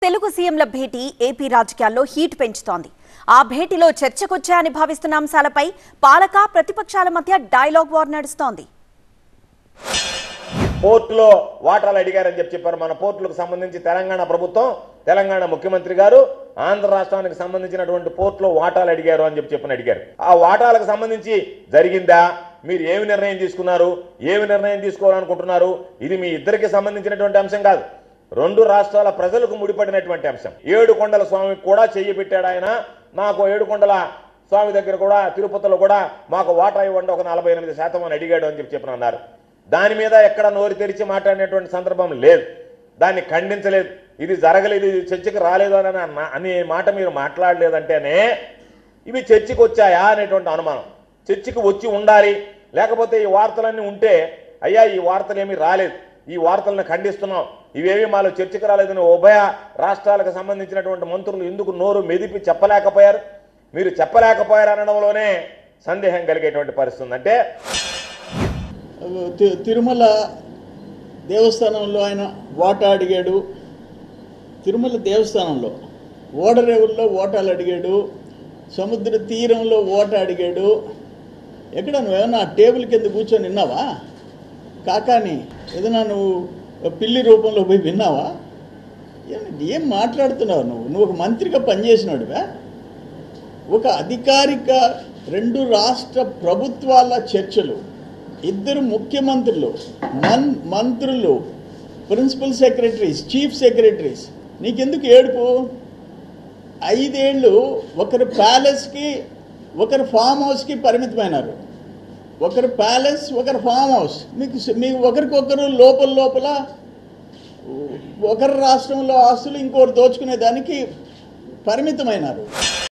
తెలుగు సీఎంల భేటీ AP రాజకీయాల్లో heat పెంచుతోంది. ఆ భేటీలో చర్చకొచ్చాయని భావిస్తున్న అంశాలపై పాలక ప్రతిపక్షాల మధ్య డైలాగ్ వార్ నడుస్తోంది. పోర్టులో వాటాలు అడిగారని చెప్పారు. మన పోర్టులకు సంబంధించి తెలంగాణ ప్రభుత్వం, తెలంగాణ ముఖ్యమంత్రి గారు ఆంధ్ర రాష్ట్రానికి సంబంధించినటువంటి పోర్టులో వాటాలు అడిగారు అని చెప్పి అడిగారు. ఆ వాటాలకు సంబంధించి జరిగిందా, మీరు ఏమి నిర్ణయం తీసుకున్నారు, ఏమి నిర్ణయం తీసుకోవాలనుకుంటున్నారు, ఇది మీ ఇద్దరికి సంబంధించినటువంటి అంశం కాదు, రెండు రాష్ట్రాల ప్రజలకు ముడిపడినటువంటి అంశం. ఏడుకొండల స్వామికి కూడా చెయ్యి పెట్టాడు ఆయన. మాకు ఏడుకొండల స్వామి దగ్గర కూడా తిరుపతిలో కూడా మాకు వాటా ఇవ్వండి ఒక 48% అని అడిగాడు అని చెప్పి అన్నారు. దాని మీద ఎక్కడ నోరు తెరిచి మాట్లాడినటువంటి సందర్భం లేదు, దాన్ని ఖండించలేదు, ఇది జరగలేదు, ఇది చర్చకు రాలేదు అనే మాట మీరు మాట్లాడలేదంటేనే ఇవి చర్చకు వచ్చాయా అనేటువంటి అనుమానం. చర్చకు వచ్చి ఉండాలి, లేకపోతే ఈ వార్తలన్నీ ఉంటే అయ్యా ఈ వార్తలు ఏమీ రాలేదు, ఈ వార్తలను ఖండిస్తున్నాం, ఇవేవి మాలో చర్చకు రాలేదని ఉభయ రాష్ట్రాలకు సంబంధించినటువంటి మంత్రులు ఎందుకు నోరు మెదిపి చెప్పలేకపోయారు? మీరు చెప్పలేకపోయారు అనడంలోనే సందేహం కలిగేటువంటి పరిస్థితి. అంటే తిరుమల దేవస్థానంలో ఆయన వాటా అడిగాడు, తిరుమల దేవస్థానంలో ఓడరేవుల్లో ఓటాలు అడిగాడు, సముద్ర తీరంలో ఓట అడిగాడు. ఎక్కడ నువ్వేమన్నా టేబుల్ కింద కూర్చొని విన్నావా? కాకాని ఏదైనా నువ్వు పిల్లి రూపంలో పోయి విన్నావా? ఏం మాట్లాడుతున్నావు నువ్వు ఒక మంత్రిగా పనిచేసినాడువా? ఒక అధికారిక రెండు రాష్ట్ర ప్రభుత్వాల చర్చలు, ఇద్దరు ముఖ్యమంత్రులు, మంత్రులు, ప్రిన్సిపల్ సెక్రటరీస్, చీఫ్ సెక్రటరీస్, నీకెందుకు ఏడుపు? 5 ఏళ్ళు ఒకరు ప్యాలెస్కి ఒకరు ఫామ్ హౌస్కి పరిమితమైనారు. ఒకరు ప్యాలెస్ ఒకరు ఫామ్ హౌస్. మీకు ఒకరికొకరు లోపల ఒకరి రాష్ట్రంలో ఆస్తులు ఇంకోటి దోచుకునే దానికి పరిమితమైనారు.